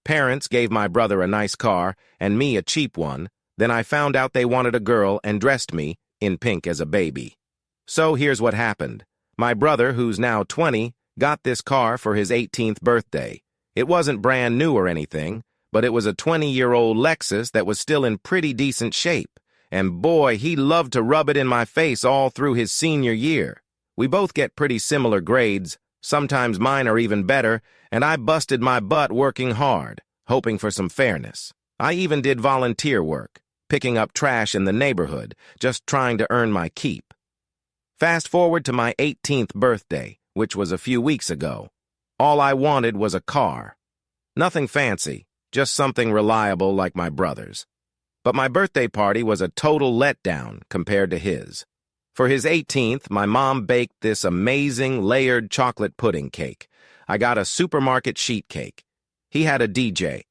Parents gave my brother a nice car and me a cheap one. Then I found out they wanted a girl and dressed me in pink as a baby. So here's what happened. My brother, who's now 20, got this car for his 18th birthday. It wasn't brand new or anything, but it was a 20-year-old Lexus that was still in pretty decent shape. And boy, he loved to rub it in my face all through his senior year. We both get pretty similar grades. Sometimes mine are even better, and I busted my butt working hard, hoping for some fairness. I even did volunteer work, picking up trash in the neighborhood, just trying to earn my keep. Fast forward to my 18th birthday, which was a few weeks ago. All I wanted was a car. Nothing fancy, just something reliable like my brother's. But my birthday party was a total letdown compared to his. For his 18th, my mom baked this amazing layered chocolate pudding cake. I got a supermarket sheet cake. He had a DJ.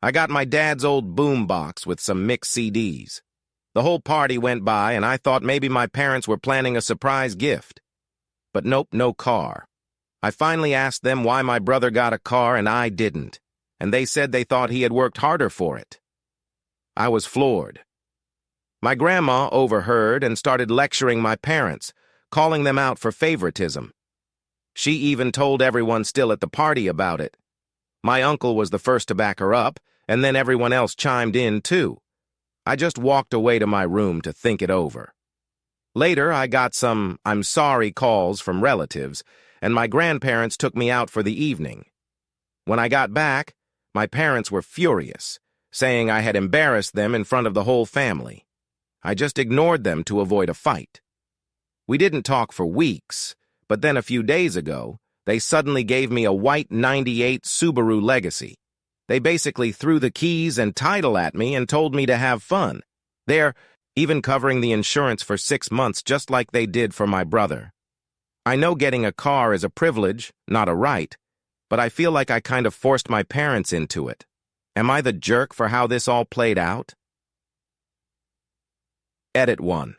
I got my dad's old boom box with some mixed CDs. The whole party went by, and I thought maybe my parents were planning a surprise gift. But nope, no car. I finally asked them why my brother got a car and I didn't, and they said they thought he had worked harder for it. I was floored. My grandma overheard and started lecturing my parents, calling them out for favoritism. She even told everyone still at the party about it. My uncle was the first to back her up, and then everyone else chimed in too. I just walked away to my room to think it over. Later, I got some "I'm sorry" calls from relatives, and my grandparents took me out for the evening. When I got back, my parents were furious, saying I had embarrassed them in front of the whole family. I just ignored them to avoid a fight. We didn't talk for weeks, but then a few days ago, they suddenly gave me a white '98 Subaru Legacy. They basically threw the keys and title at me and told me to have fun. They're even covering the insurance for 6 months just like they did for my brother. I know getting a car is a privilege, not a right, but I feel like I kind of forced my parents into it. Am I the jerk for how this all played out? Edit 1.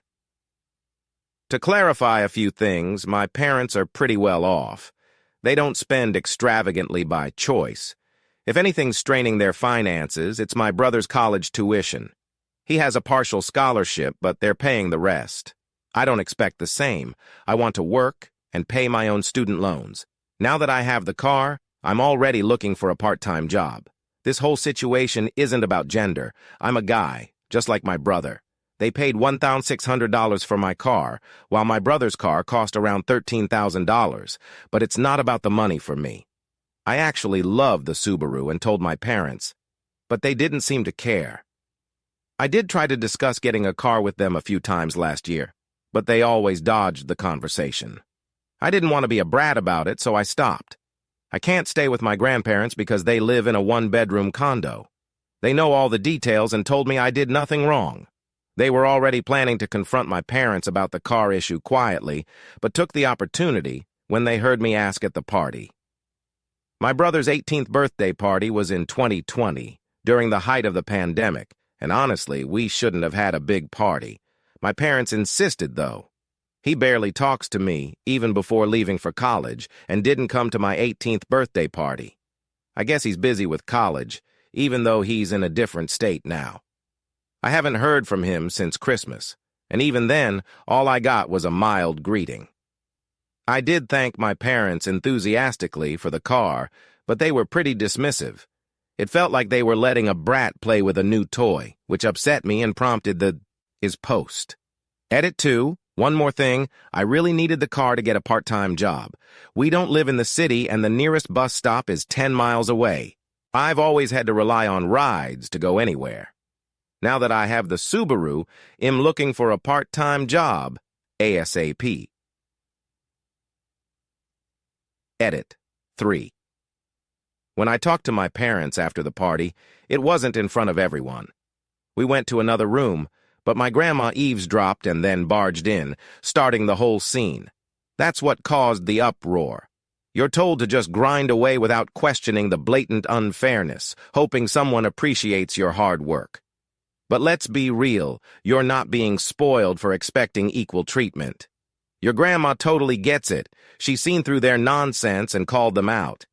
To clarify a few things, my parents are pretty well off. They don't spend extravagantly by choice. If anything's straining their finances, it's my brother's college tuition. He has a partial scholarship, but they're paying the rest. I don't expect the same. I want to work and pay my own student loans. Now that I have the car, I'm already looking for a part-time job. This whole situation isn't about gender. I'm a guy, just like my brother. They paid $1,600 for my car, while my brother's car cost around $13,000, but it's not about the money for me. I actually loved the Subaru and told my parents, but they didn't seem to care. I did try to discuss getting a car with them a few times last year, but they always dodged the conversation. I didn't want to be a brat about it, so I stopped. I can't stay with my grandparents because they live in a one-bedroom condo. They know all the details and told me I did nothing wrong. They were already planning to confront my parents about the car issue quietly, but took the opportunity when they heard me ask at the party. My brother's 18th birthday party was in 2020, during the height of the pandemic, and honestly, we shouldn't have had a big party. My parents insisted, though. He barely talks to me, even before leaving for college, and didn't come to my 18th birthday party. I guess he's busy with college, even though he's in a different state now. I haven't heard from him since Christmas, and even then, all I got was a mild greeting. I did thank my parents enthusiastically for the car, but they were pretty dismissive. It felt like they were letting a brat play with a new toy, which upset me and prompted the "is post." Edit 2. One more thing, I really needed the car to get a part-time job. We don't live in the city, and the nearest bus stop is 10 miles away. I've always had to rely on rides to go anywhere. Now that I have the Subaru, I'm looking for a part-time job ASAP. Edit 3. When I talked to my parents after the party, it wasn't in front of everyone. We went to another room, but my grandma eavesdropped and then barged in, starting the whole scene. That's what caused the uproar. You're told to just grind away without questioning the blatant unfairness, hoping someone appreciates your hard work. But let's be real, you're not being spoiled for expecting equal treatment. Your grandma totally gets it. She's seen through their nonsense and called them out.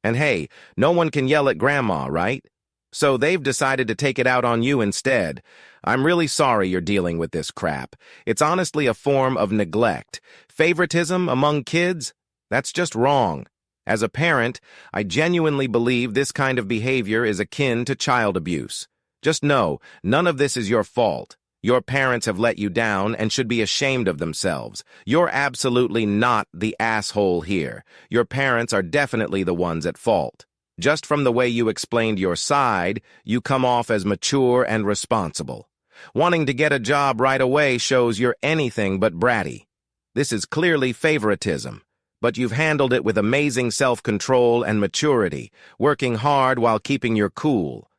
And hey, no one can yell at Grandma, right? So they've decided to take it out on you instead. I'm really sorry you're dealing with this crap. It's honestly a form of neglect. Favoritism among kids? That's just wrong. As a parent, I genuinely believe this kind of behavior is akin to child abuse. Just know, none of this is your fault. Your parents have let you down and should be ashamed of themselves. You're absolutely not the asshole here. Your parents are definitely the ones at fault. Just from the way you explained your side, you come off as mature and responsible. Wanting to get a job right away shows you're anything but bratty. This is clearly favoritism, but you've handled it with amazing self-control and maturity, working hard while keeping your cool.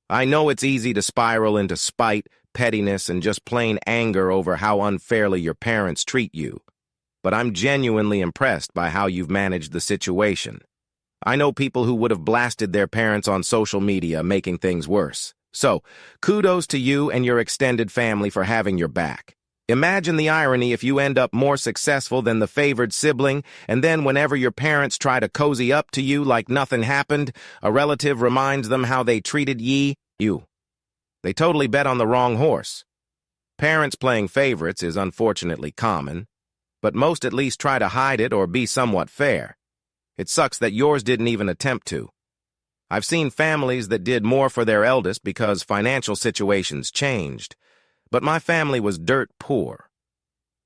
I know it's easy to spiral into spite, pettiness, and just plain anger over how unfairly your parents treat you, but I'm genuinely impressed by how you've managed the situation. I know people who would have blasted their parents on social media, making things worse. So, kudos to you and your extended family for having your back. Imagine the irony if you end up more successful than the favored sibling, and then whenever your parents try to cozy up to you like nothing happened, a relative reminds them how they treated you. They totally bet on the wrong horse. Parents playing favorites is unfortunately common, but most at least try to hide it or be somewhat fair. It sucks that yours didn't even attempt to. I've seen families that did more for their eldest because financial situations changed, but my family was dirt poor.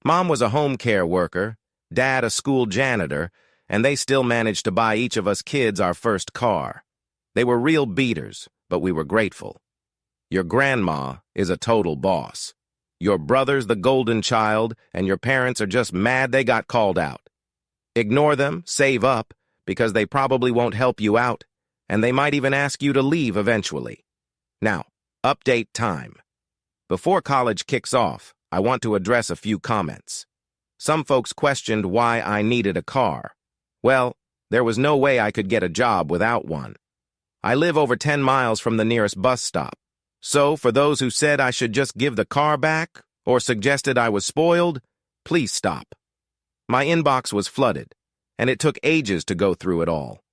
Mom was a home care worker, Dad a school janitor, and they still managed to buy each of us kids our first car. They were real beaters, but we were grateful. Your grandma is a total boss. Your brother's the golden child, and your parents are just mad they got called out. Ignore them, save up, because they probably won't help you out, and they might even ask you to leave eventually. Now, update time. Before college kicks off, I want to address a few comments. Some folks questioned why I needed a car. Well, there was no way I could get a job without one. I live over 10 miles from the nearest bus stop. So, for those who said I should just give the car back, or suggested I was spoiled, please stop. My inbox was flooded, and it took ages to go through it all.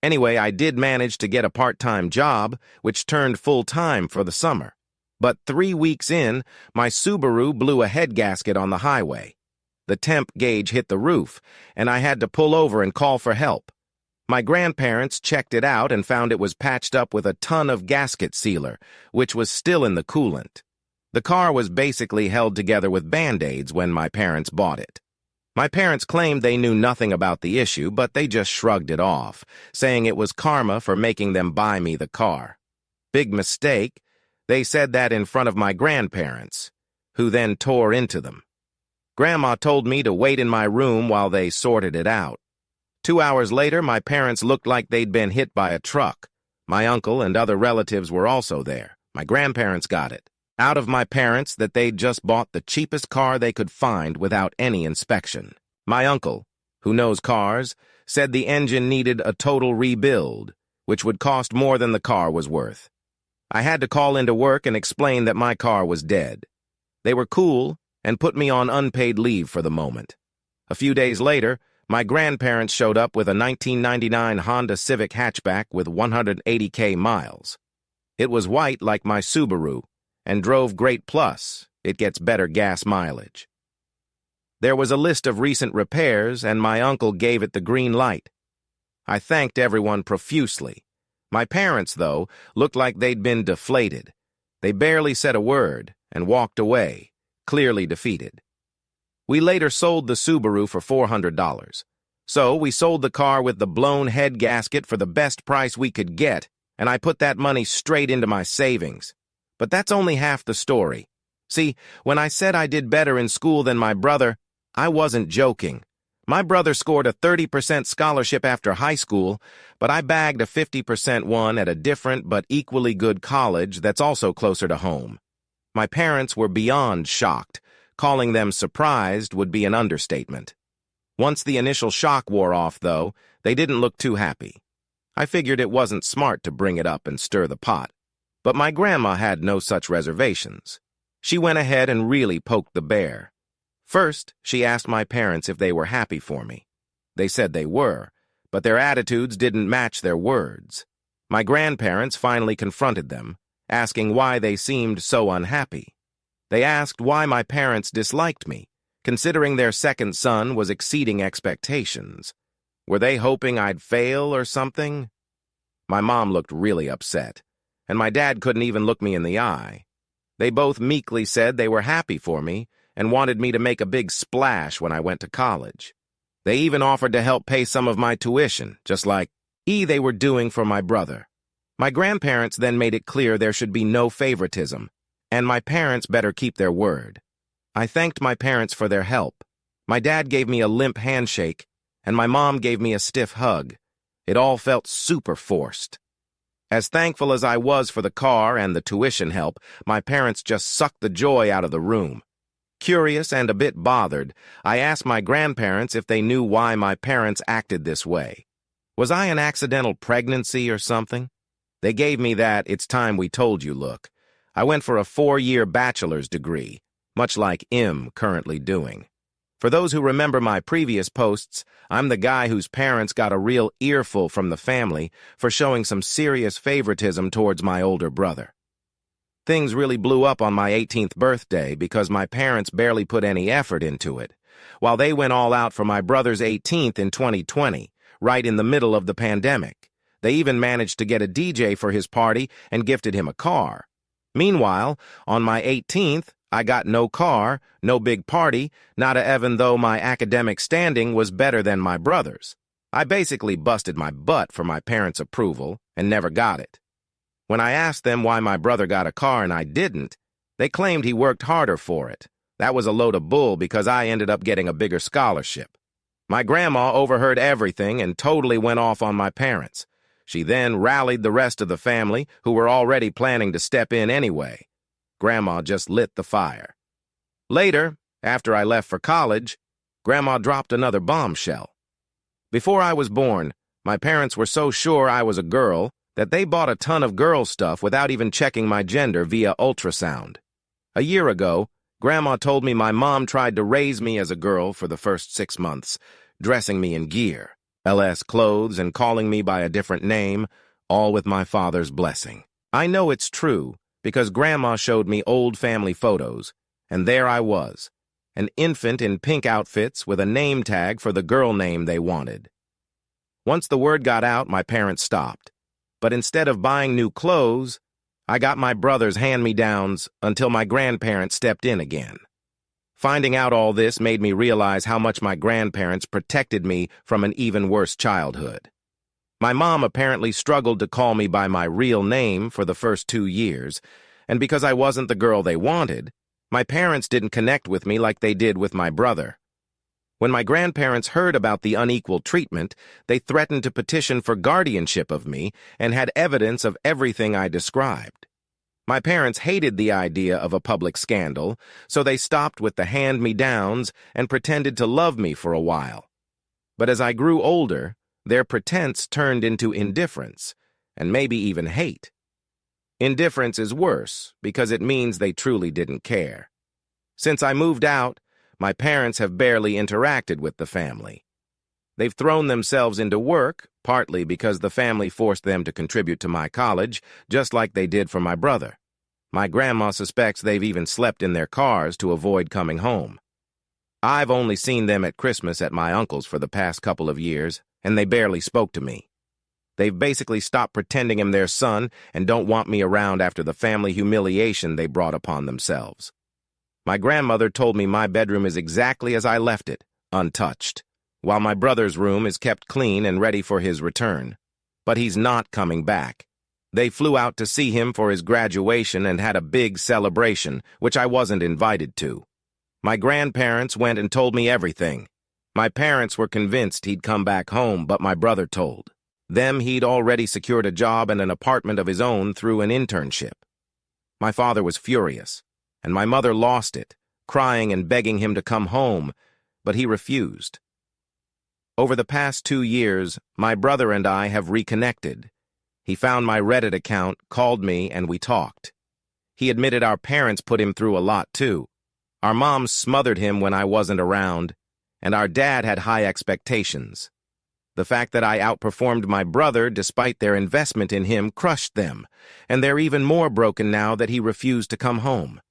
Anyway, I did manage to get a part-time job, which turned full-time for the summer. But 3 weeks in, my Subaru blew a head gasket on the highway. The temp gauge hit the roof, and I had to pull over and call for help. My grandparents checked it out and found it was patched up with a ton of gasket sealer, which was still in the coolant. The car was basically held together with Band-Aids when my parents bought it. My parents claimed they knew nothing about the issue, but they just shrugged it off, saying it was karma for making them buy me the car. Big mistake. They said that in front of my grandparents, who then tore into them. Grandma told me to wait in my room while they sorted it out. 2 hours later, my parents looked like they'd been hit by a truck. My uncle and other relatives were also there. My grandparents got it out of my parents that they'd just bought the cheapest car they could find without any inspection. My uncle, who knows cars, said the engine needed a total rebuild, which would cost more than the car was worth. I had to call into work and explain that my car was dead. They were cool and put me on unpaid leave for the moment. A few days later, my grandparents showed up with a 1999 Honda Civic hatchback with 180K miles. It was white like my Subaru and drove great, plus it gets better gas mileage. There was a list of recent repairs and my uncle gave it the green light. I thanked everyone profusely. My parents, though, looked like they'd been deflated. They barely said a word and walked away, clearly defeated. We later sold the Subaru for $400. So we sold the car with the blown head gasket for the best price we could get, and I put that money straight into my savings. But that's only half the story. See, when I said I did better in school than my brother, I wasn't joking. My brother scored a 30% scholarship after high school, but I bagged a 50% one at a different but equally good college that's also closer to home. My parents were beyond shocked. Calling them surprised would be an understatement. Once the initial shock wore off, though, they didn't look too happy. I figured it wasn't smart to bring it up and stir the pot. But my grandma had no such reservations. She went ahead and really poked the bear. First, she asked my parents if they were happy for me. They said they were, but their attitudes didn't match their words. My grandparents finally confronted them, asking why they seemed so unhappy. They asked why my parents disliked me, considering their second son was exceeding expectations. Were they hoping I'd fail or something? My mom looked really upset, and my dad couldn't even look me in the eye. They both meekly said they were happy for me and wanted me to make a big splash when I went to college. They even offered to help pay some of my tuition, just like they were doing for my brother. My grandparents then made it clear there should be no favoritism, and my parents better keep their word. I thanked my parents for their help. My dad gave me a limp handshake, and my mom gave me a stiff hug. It all felt super forced. As thankful as I was for the car and the tuition help, my parents just sucked the joy out of the room. Curious and a bit bothered, I asked my grandparents if they knew why my parents acted this way. Was I an accidental pregnancy or something? They gave me that "it's time we told you" look. I went for a 4-year bachelor's degree, much like I'm currently doing. For those who remember my previous posts, I'm the guy whose parents got a real earful from the family for showing some serious favoritism towards my older brother. Things really blew up on my 18th birthday because my parents barely put any effort into it, while they went all out for my brother's 18th in 2020, right in the middle of the pandemic. They even managed to get a DJ for his party and gifted him a car. Meanwhile, on my 18th, I got no car, no big party, not even though my academic standing was better than my brother's. I basically busted my butt for my parents' approval and never got it. When I asked them why my brother got a car and I didn't, they claimed he worked harder for it. That was a load of bull because I ended up getting a bigger scholarship. My grandma overheard everything and totally went off on my parents. She then rallied the rest of the family, who were already planning to step in anyway. Grandma just lit the fire. Later, after I left for college, Grandma dropped another bombshell. Before I was born, my parents were so sure I was a girl that they bought a ton of girl stuff without even checking my gender via ultrasound. A year ago, Grandma told me my mom tried to raise me as a girl for the first 6 months, dressing me in gear, LS clothes, and calling me by a different name, all with my father's blessing. I know it's true because Grandma showed me old family photos, and there I was, an infant in pink outfits with a name tag for the girl name they wanted. Once the word got out, my parents stopped. But instead of buying new clothes, I got my brother's hand-me-downs until my grandparents stepped in again. Finding out all this made me realize how much my grandparents protected me from an even worse childhood. My mom apparently struggled to call me by my real name for the first 2 years, and because I wasn't the girl they wanted, my parents didn't connect with me like they did with my brother. When my grandparents heard about the unequal treatment, they threatened to petition for guardianship of me and had evidence of everything I described. My parents hated the idea of a public scandal, so they stopped with the hand-me-downs and pretended to love me for a while. But as I grew older, their pretense turned into indifference, and maybe even hate. Indifference is worse because it means they truly didn't care. Since I moved out, my parents have barely interacted with the family. They've thrown themselves into work, partly because the family forced them to contribute to my college, just like they did for my brother. My grandma suspects they've even slept in their cars to avoid coming home. I've only seen them at Christmas at my uncle's for the past couple of years, and they barely spoke to me. They've basically stopped pretending I'm their son and don't want me around after the family humiliation they brought upon themselves. My grandmother told me my bedroom is exactly as I left it, untouched, while my brother's room is kept clean and ready for his return. But he's not coming back. They flew out to see him for his graduation and had a big celebration, which I wasn't invited to. My grandparents went and told me everything. My parents were convinced he'd come back home, but my brother told them he'd already secured a job and an apartment of his own through an internship. My father was furious, and my mother lost it, crying and begging him to come home, but he refused. Over the past 2 years, my brother and I have reconnected. He found my Reddit account, called me, and we talked. He admitted our parents put him through a lot, too. Our mom smothered him when I wasn't around, and our dad had high expectations. The fact that I outperformed my brother despite their investment in him crushed them, and they're even more broken now that he refused to come home.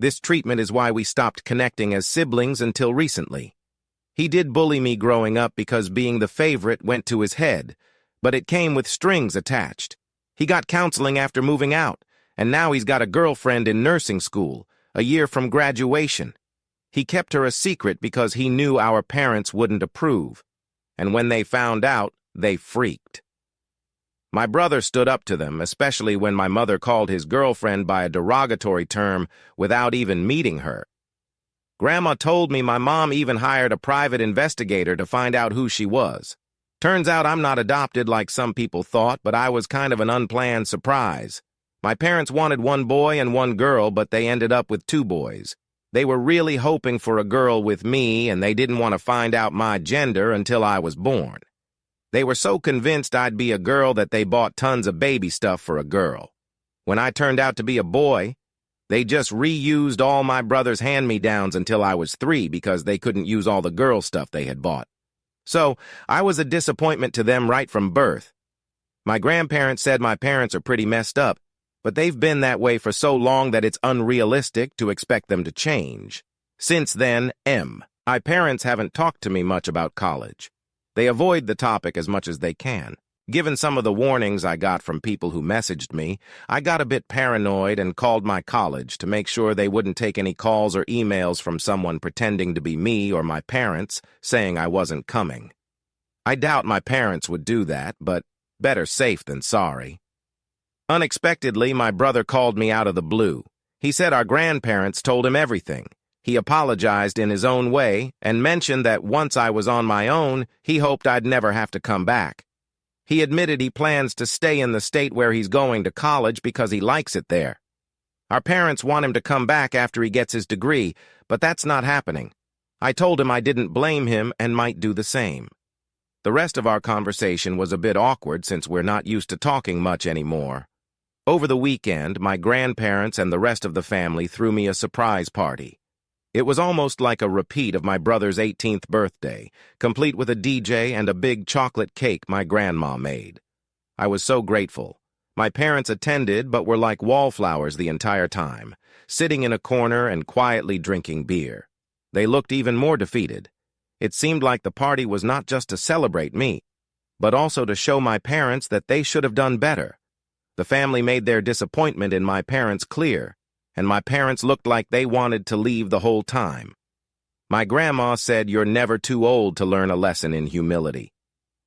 This treatment is why we stopped connecting as siblings until recently. He did bully me growing up because being the favorite went to his head, but it came with strings attached. He got counseling after moving out, and now he's got a girlfriend in nursing school, a year from graduation. He kept her a secret because he knew our parents wouldn't approve, and when they found out, they freaked. My brother stood up to them, especially when my mother called his girlfriend by a derogatory term without even meeting her. Grandma told me my mom even hired a private investigator to find out who she was. Turns out I'm not adopted like some people thought, but I was kind of an unplanned surprise. My parents wanted one boy and one girl, but they ended up with two boys. They were really hoping for a girl with me, and they didn't want to find out my gender until I was born. They were so convinced I'd be a girl that they bought tons of baby stuff for a girl. When I turned out to be a boy, they just reused all my brother's hand-me-downs until I was 3 because they couldn't use all the girl stuff they had bought. So, I was a disappointment to them right from birth. My grandparents said my parents are pretty messed up, but they've been that way for so long that it's unrealistic to expect them to change. Since then, my parents haven't talked to me much about college. They avoid the topic as much as they can. Given some of the warnings I got from people who messaged me, I got a bit paranoid and called my college to make sure they wouldn't take any calls or emails from someone pretending to be me or my parents, saying I wasn't coming. I doubt my parents would do that, but better safe than sorry. Unexpectedly, my brother called me out of the blue. He said our grandparents told him everything. He apologized in his own way and mentioned that once I was on my own, he hoped I'd never have to come back. He admitted he plans to stay in the state where he's going to college because he likes it there. Our parents want him to come back after he gets his degree, but that's not happening. I told him I didn't blame him and might do the same. The rest of our conversation was a bit awkward since we're not used to talking much anymore. Over the weekend, my grandparents and the rest of the family threw me a surprise party. It was almost like a repeat of my brother's 18th birthday, complete with a DJ and a big chocolate cake my grandma made. I was so grateful. My parents attended but were like wallflowers the entire time, sitting in a corner and quietly drinking beer. They looked even more defeated. It seemed like the party was not just to celebrate me, but also to show my parents that they should have done better. The family made their disappointment in my parents clear, and my parents looked like they wanted to leave the whole time. My grandma said you're never too old to learn a lesson in humility.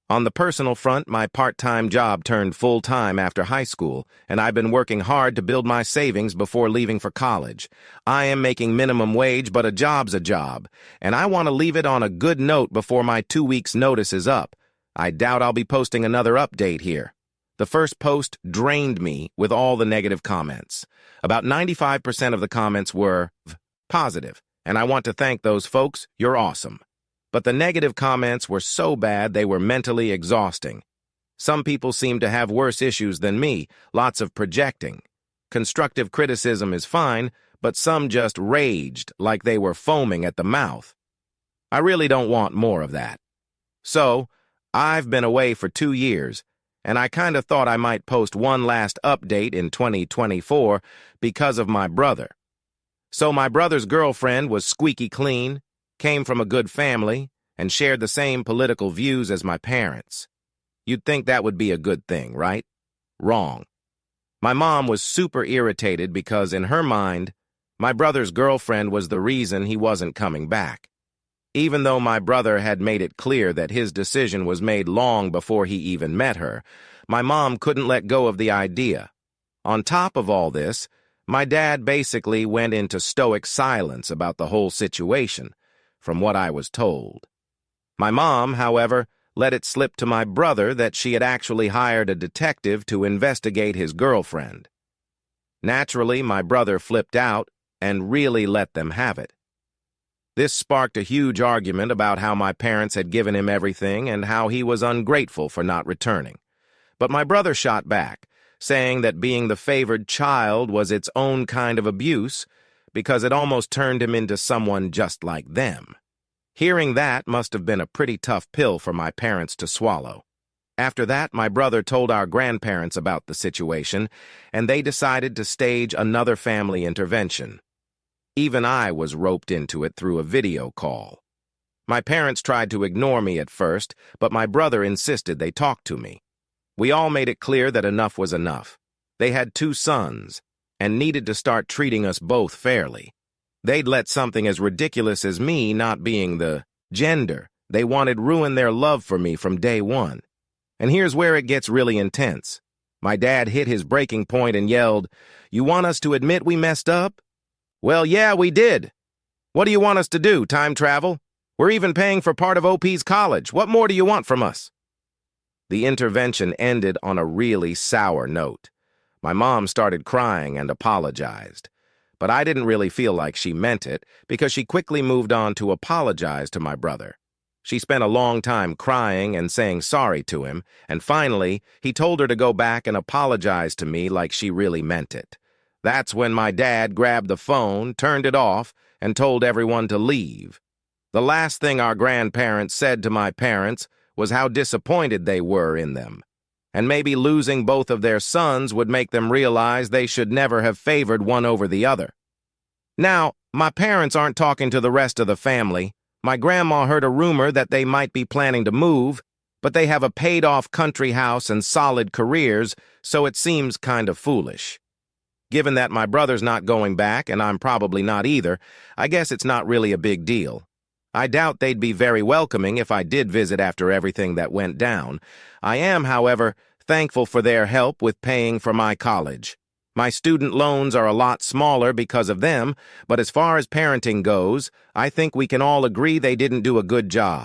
On the personal front, my part-time job turned full-time after high school, and I've been working hard to build my savings before leaving for college. I am making minimum wage, but a job's a job, and I want to leave it on a good note before my 2 weeks' notice is up. I doubt I'll be posting another update here. The first post drained me with all the negative comments. About 95% of the comments were positive, and I want to thank those folks. You're awesome. But the negative comments were so bad they were mentally exhausting. Some people seem to have worse issues than me, lots of projecting. Constructive criticism is fine, but some just raged like they were foaming at the mouth. I really don't want more of that. So, I've been away for 2 years, and I kind of thought I might post one last update in 2024 because of my brother. So my brother's girlfriend was squeaky clean, came from a good family, and shared the same political views as my parents. You'd think that would be a good thing, right? Wrong. My mom was super irritated because, in her mind, my brother's girlfriend was the reason he wasn't coming back. Even though my brother had made it clear that his decision was made long before he even met her, my mom couldn't let go of the idea. On top of all this, my dad basically went into stoic silence about the whole situation, from what I was told. My mom, however, let it slip to my brother that she had actually hired a detective to investigate his girlfriend. Naturally, my brother flipped out and really let them have it. This sparked a huge argument about how my parents had given him everything and how he was ungrateful for not returning. But my brother shot back, saying that being the favored child was its own kind of abuse because it almost turned him into someone just like them. Hearing that must have been a pretty tough pill for my parents to swallow. After that, my brother told our grandparents about the situation, and they decided to stage another family intervention. Even I was roped into it through a video call. My parents tried to ignore me at first, but my brother insisted they talk to me. We all made it clear that enough was enough. They had 2 sons, and needed to start treating us both fairly. They'd let something as ridiculous as me not being the gender they wanted ruin their love for me from day one. And here's where it gets really intense. My dad hit his breaking point and yelled, "You want us to admit we messed up?" "Well, yeah, we did. What do you want us to do, time travel? We're even paying for part of OP's college. What more do you want from us?" The intervention ended on a really sour note. My mom started crying and apologized. But I didn't really feel like she meant it because she quickly moved on to apologize to my brother. She spent a long time crying and saying sorry to him, and finally, he told her to go back and apologize to me like she really meant it. That's when my dad grabbed the phone, turned it off, and told everyone to leave. The last thing our grandparents said to my parents was how disappointed they were in them. And maybe losing both of their sons would make them realize they should never have favored one over the other. Now, my parents aren't talking to the rest of the family. My grandma heard a rumor that they might be planning to move, but they have a paid-off country house and solid careers, so it seems kind of foolish. Given that my brother's not going back, and I'm probably not either, I guess it's not really a big deal. I doubt they'd be very welcoming if I did visit after everything that went down. I am, however, thankful for their help with paying for my college. My student loans are a lot smaller because of them, but as far as parenting goes, I think we can all agree they didn't do a good job.